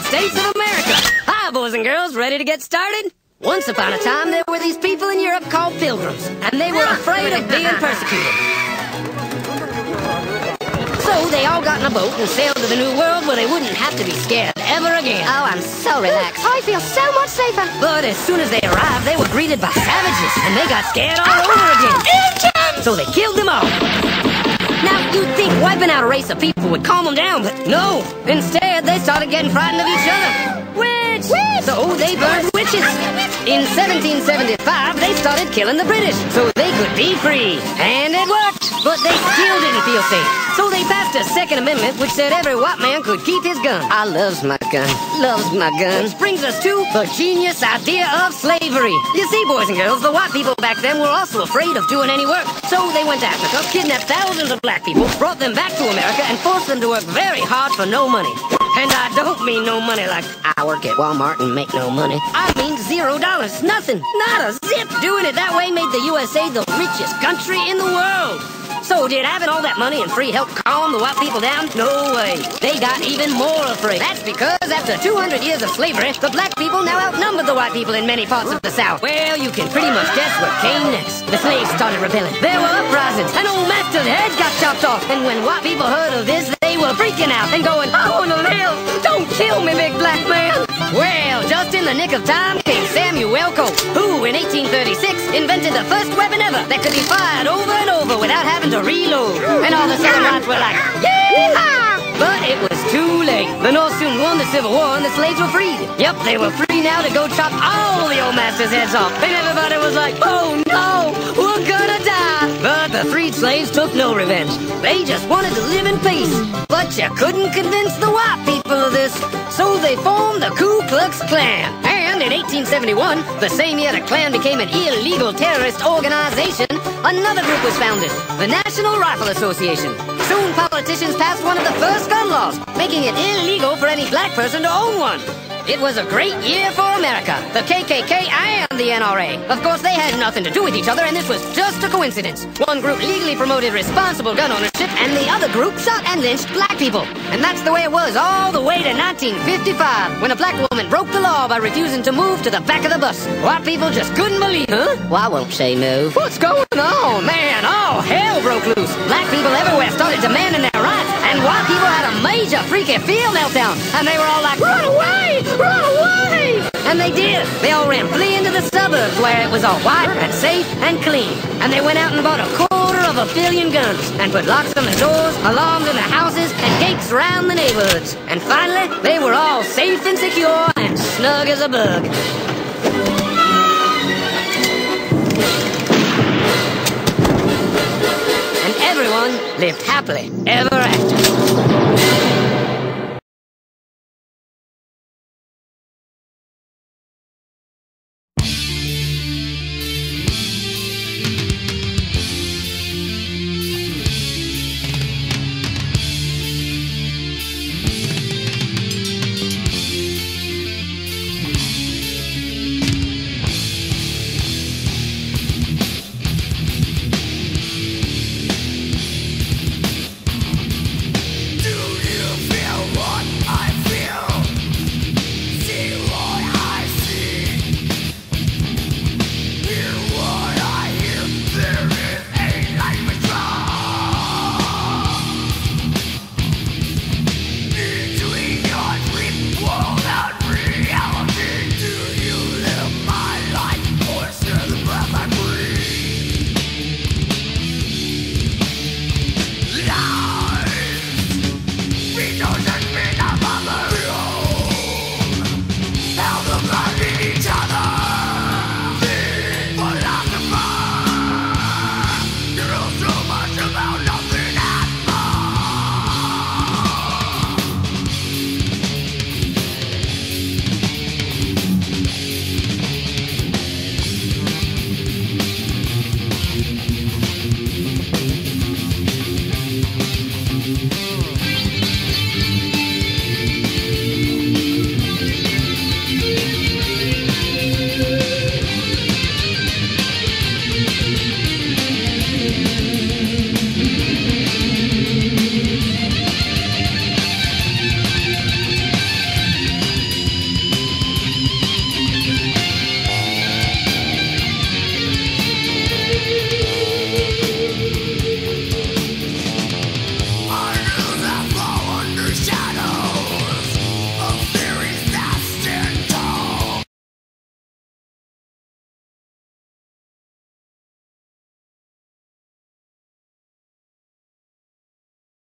United States of America. Hi, boys and girls, ready to get started? Once upon a time, there were these people in Europe called pilgrims, and they were afraid of being persecuted. So they all got in a boat and sailed to the New World where they wouldn't have to be scared ever again. Oh, I'm so relaxed. I feel so much safer. But as soon as they arrived, they were greeted by savages, and they got scared all over again. So they killed them all. Now, you'd think wiping out a race of people would calm them down, but no. Instead, they started getting frightened of each other. Witch! So they burned witches. In 1775, they started killing the British so they could be free. And it worked, but they still didn't feel safe. So they passed a Second Amendment which said every white man could keep his gun. I loves my gun. Loves my gun. Which brings us to the genius idea of slavery. You see, boys and girls, the white people back then were also afraid of doing any work. So they went to Africa, kidnapped thousands of black people, brought them back to America, and forced them to work very hard for no money. And I don't mean no money like I work at Walmart and make no money. I mean $0. Nothing. Not a zip. Doing it that way made the USA the richest country in the world. So did having all that money and free help calm the white people down? No way. They got even more afraid. That's because after 200 years of slavery, the black people now outnumbered the white people in many parts of the South. Well, you can pretty much guess what came next. The slaves started rebelling. There were uprisings. An old master's head got chopped off. And when white people heard of this, they were freaking out and going, I want to live. Don't kill me, big black man. Well, just in the nick of time came Samuel Colt, who in 1836 invented the first weapon ever that could be fired over and over without having to reload. And all the Southern whites were like, yeehaw! But it was too late. The North soon won the Civil War and the slaves were freed. Yep, they were free now to go chop all the old masters' heads off. And everybody was like, oh no, we're gonna die. But the freed slaves took no revenge. They just wanted to live in peace. But you couldn't convince the white people of this. So they formed the Ku Klux Klan. And in 1871, the same year the Klan became an illegal terrorist organization, another group was founded, the National Rifle Association. Soon politicians passed one of the first gun laws, making it illegal for any black person to own one. It was a great year for America, the KKK and the NRA. Of course, they had nothing to do with each other, and this was just a coincidence. One group legally promoted responsible gun ownership, and the other group shot and lynched black people. And that's the way it was all the way to 1955, when a black woman broke the law by refusing to move to the back of the bus. White people just couldn't believe, huh? Well, I won't say move. What's going on, man? All hell broke loose. Black people everywhere started demanding their rights, and white people had a major freaky field meltdown, and they were all like, run away! Run away! And they did. They all ran fleeing to the suburbs where it was all white and safe and clean. And they went out and bought 250 million guns and put locks on the doors, alarms in the houses, and gates around the neighborhoods. And finally, they were all safe and secure and snug as a bug. And everyone lived happily ever after.